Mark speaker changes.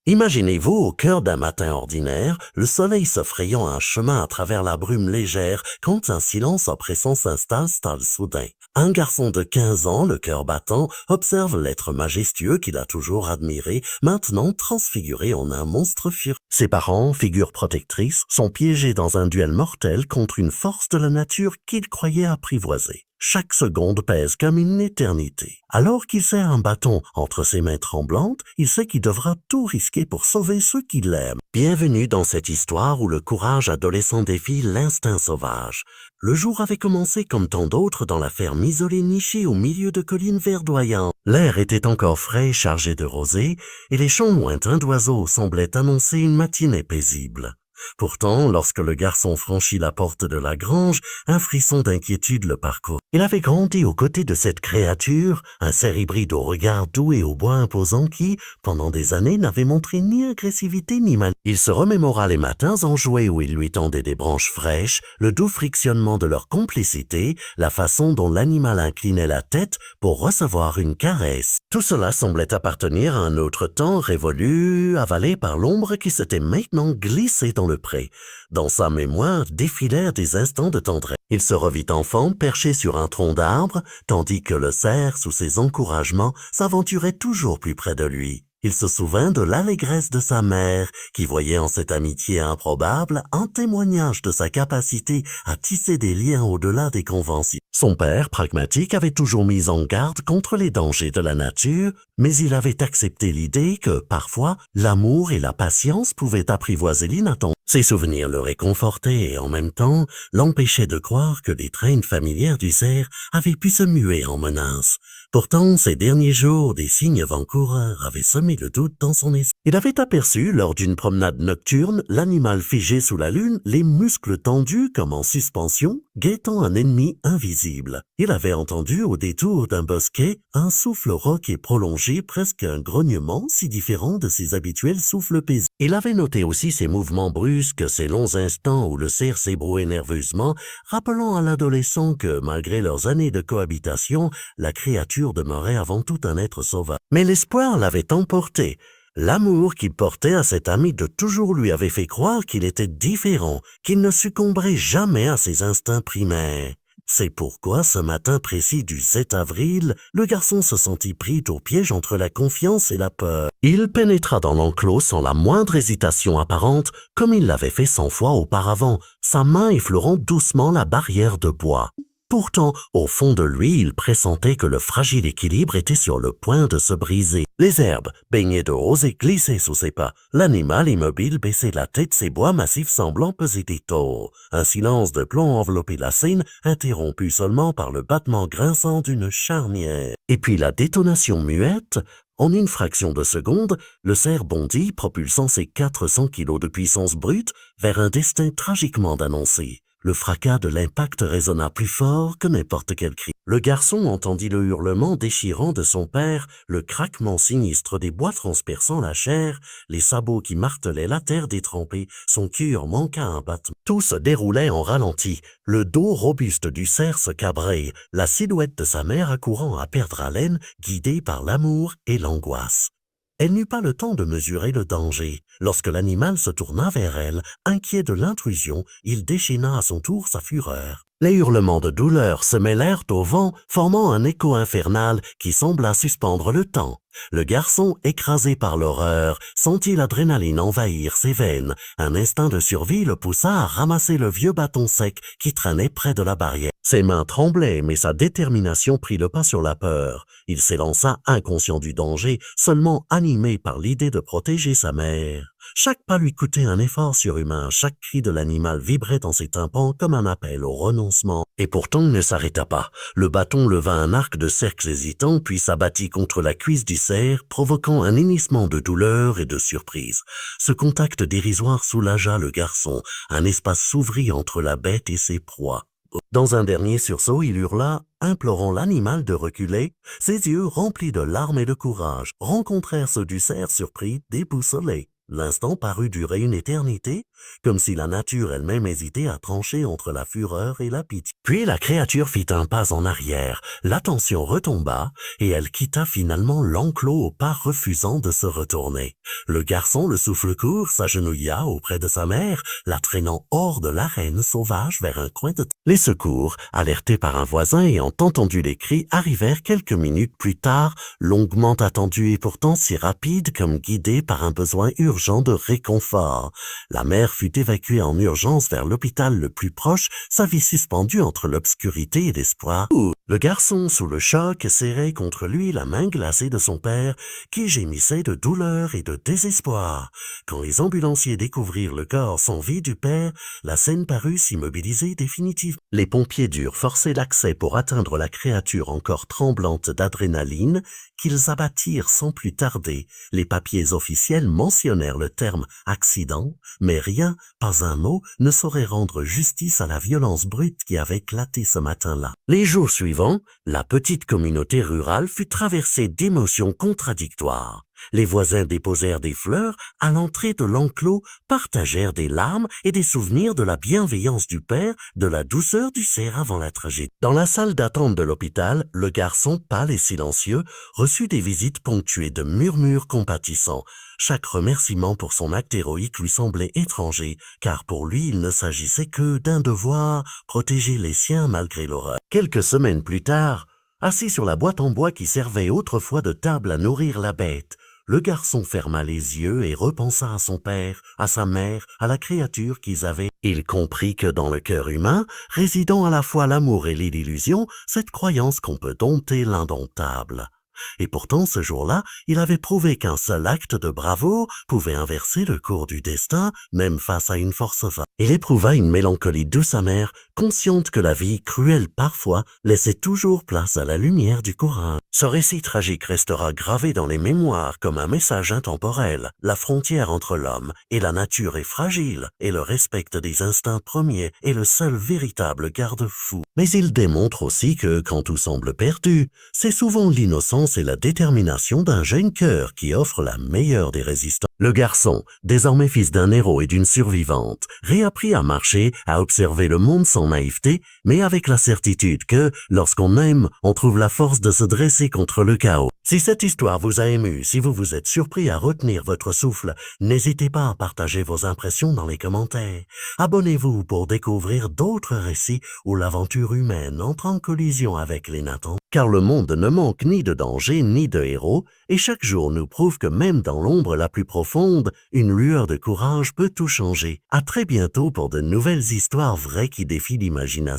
Speaker 1: Imaginez-vous au cœur d'un matin ordinaire, le soleil se frayant un chemin à travers la brume légère quand un silence oppressant s'installe soudain. Un garçon de 15 ans, le cœur battant, observe l'être majestueux qu'il a toujours admiré, maintenant transfiguré en un monstre furieux. Ses parents, figures protectrices, sont piégés dans un duel mortel contre une force de la nature qu'il croyait apprivoiser. Chaque seconde pèse comme une éternité. Alors qu'il serre un bâton entre ses mains tremblantes, il sait qu'il devra tout risquer pour sauver ceux qui l'aiment. Bienvenue dans cette histoire où le courage adolescent défie l'instinct sauvage. Le jour avait commencé comme tant d'autres dans la ferme isolée nichée au milieu de collines verdoyantes. L'air était encore frais et chargé de rosée, et les chants lointains d'oiseaux semblaient annoncer une matinée paisible. Pourtant, lorsque le garçon franchit la porte de la grange, un frisson d'inquiétude le parcourt. Il avait grandi aux côtés de cette créature, un cerf hybride au regard doux et au bois imposant qui, pendant des années, n'avait montré ni agressivité ni manie. Il se remémora les matins enjoués où il lui tendait des branches fraîches, le doux frictionnement de leur complicité, la façon dont l'animal inclinait la tête pour recevoir une caresse. Tout cela semblait appartenir à un autre temps révolu, avalé par l'ombre qui s'était maintenant glissée dans le pré. Dans sa mémoire défilèrent des instants de tendresse. Il se revit enfant perché sur un tronc d'arbre, tandis que le cerf, sous ses encouragements, s'aventurait toujours plus près de lui. Il se souvint de l'allégresse de sa mère, qui voyait en cette amitié improbable un témoignage de sa capacité à tisser des liens au-delà des conventions. Son père, pragmatique, avait toujours mis en garde contre les dangers de la nature, mais il avait accepté l'idée que, parfois, l'amour et la patience pouvaient apprivoiser l'inattendu. Ses souvenirs le réconfortaient et, en même temps, l'empêchaient de croire que les traînes familières du cerf avaient pu se muer en menaces. Pourtant, ces derniers jours, des signes avant-coureurs avaient semé le doute dans son esprit. Il avait aperçu, lors d'une promenade nocturne, l'animal figé sous la lune, les muscles tendus comme en suspension, guettant un ennemi invisible. Il avait entendu, au détour d'un bosquet, un souffle rauque et prolongé, presque un grognement si différent de ses habituels souffles paisibles. Il avait noté aussi ses mouvements brusques, ces longs instants où le cerf s'ébrouait nerveusement, rappelant à l'adolescent que, malgré leurs années de cohabitation, la créature demeurait avant tout un être sauvage. Mais l'espoir l'avait emporté. L'amour qu'il portait à cet ami de toujours lui avait fait croire qu'il était différent, qu'il ne succomberait jamais à ses instincts primaires. C'est pourquoi, ce matin précis du 7 avril, le garçon se sentit pris au piège entre la confiance et la peur. Il pénétra dans l'enclos sans la moindre hésitation apparente, comme il l'avait fait 100 fois auparavant, sa main effleurant doucement la barrière de bois. Pourtant, au fond de lui, il pressentait que le fragile équilibre était sur le point de se briser. Les herbes, baignées de rosée, glissaient sous ses pas. L'animal immobile baissait la tête, ses bois massifs semblant peser des taureaux. Un silence de plomb enveloppait la scène, interrompu seulement par le battement grinçant d'une charnière. Et puis la détonation muette. En une fraction de seconde, le cerf bondit, propulsant ses 400 kilos de puissance brute vers un destin tragiquement annoncé. Le fracas de l'impact résonna plus fort que n'importe quel cri. Le garçon entendit le hurlement déchirant de son père, le craquement sinistre des bois transperçant la chair, les sabots qui martelaient la terre détrempée, son cœur manqua un battement. Tout se déroulait en ralenti. Le dos robuste du cerf se cabrait, la silhouette de sa mère accourant à perdre haleine, guidée par l'amour et l'angoisse. Elle n'eut pas le temps de mesurer le danger. Lorsque l'animal se tourna vers elle, inquiet de l'intrusion, il déchaîna à son tour sa fureur. Les hurlements de douleur se mêlèrent au vent, formant un écho infernal qui sembla suspendre le temps. Le garçon, écrasé par l'horreur, sentit l'adrénaline envahir ses veines. Un instinct de survie le poussa à ramasser le vieux bâton sec qui traînait près de la barrière. Ses mains tremblaient, mais sa détermination prit le pas sur la peur. Il s'élança inconscient du danger, seulement animé par l'idée de protéger sa mère. Chaque pas lui coûtait un effort surhumain, chaque cri de l'animal vibrait dans ses tympans comme un appel au renoncement. Et pourtant il ne s'arrêta pas. Le bâton leva un arc de cercles hésitants, puis s'abattit contre la cuisse du cerf, provoquant un hennissement de douleur et de surprise. Ce contact dérisoire soulagea le garçon. Un espace s'ouvrit entre la bête et ses proies. Dans un dernier sursaut, il hurla, implorant l'animal de reculer. Ses yeux, remplis de larmes et de courage, rencontrèrent ceux du cerf surpris, déboussolé. L'instant parut durer une éternité, comme si la nature elle-même hésitait à trancher entre la fureur et la pitié. Puis la créature fit un pas en arrière, l'attention retomba, et elle quitta finalement l'enclos au pas refusant de se retourner. Le garçon, le souffle court, s'agenouilla auprès de sa mère, la traînant hors de l'arène sauvage vers un coin de... Les secours, alertés par un voisin ayant entendu les cris, arrivèrent quelques minutes plus tard, longuement attendus et pourtant si rapides comme guidés par un besoin urgent de réconfort. La mère fut évacuée en urgence vers l'hôpital le plus proche, sa vie suspendue entre l'obscurité et l'espoir. Le garçon, sous le choc, serrait contre lui la main glacée de son père, qui gémissait de douleur et de désespoir. Quand les ambulanciers découvrirent le corps sans vie du père, la scène parut s'immobiliser définitivement. Les pompiers durent forcer l'accès pour atteindre la créature encore tremblante d'adrénaline, qu'ils abattirent sans plus tarder. Les papiers officiels mentionnèrent le terme « accident », mais rien, pas un mot, ne saurait rendre justice à la violence brute qui avait éclaté ce matin-là. Les jours suivants, la petite communauté rurale fut traversée d'émotions contradictoires. Les voisins déposèrent des fleurs à l'entrée de l'enclos, partagèrent des larmes et des souvenirs de la bienveillance du père, de la douceur du cerf avant la tragédie. Dans la salle d'attente de l'hôpital, le garçon, pâle et silencieux, reçut des visites ponctuées de murmures compatissants. Chaque remerciement pour son acte héroïque lui semblait étranger, car pour lui il ne s'agissait que d'un devoir, protéger les siens malgré l'horreur. Quelques semaines plus tard, assis sur la boîte en bois qui servait autrefois de table à nourrir la bête, le garçon ferma les yeux et repensa à son père, à sa mère, à la créature qu'ils avaient. Il comprit que dans le cœur humain, résidant à la fois l'amour et l'illusion, cette croyance qu'on peut dompter l'indomptable. Et pourtant, ce jour-là, il avait prouvé qu'un seul acte de bravoure pouvait inverser le cours du destin, même face à une force vaste. Il éprouva une mélancolie douce amère, consciente que la vie, cruelle parfois, laissait toujours place à la lumière du courage. Ce récit tragique restera gravé dans les mémoires comme un message intemporel. La frontière entre l'homme et la nature est fragile, et le respect des instincts premiers est le seul véritable garde-fou. Mais il démontre aussi que, quand tout semble perdu, c'est souvent l'innocence et la détermination d'un jeune cœur qui offre la meilleure des résistances. Le garçon, désormais fils d'un héros et d'une survivante, réapprit à marcher, à observer le monde sans naïveté, mais avec la certitude que, lorsqu'on aime, on trouve la force de se dresser contre le chaos. Si cette histoire vous a ému, si vous vous êtes surpris à retenir votre souffle, n'hésitez pas à partager vos impressions dans les commentaires. Abonnez-vous pour découvrir d'autres récits où l'aventure humaine entre en collision avec l'inattendu. Car le monde ne manque ni de danger ni de héros, et chaque jour nous prouve que même dans l'ombre la plus profonde, une lueur de courage peut tout changer. À très bientôt pour de nouvelles histoires vraies qui défient l'imagination.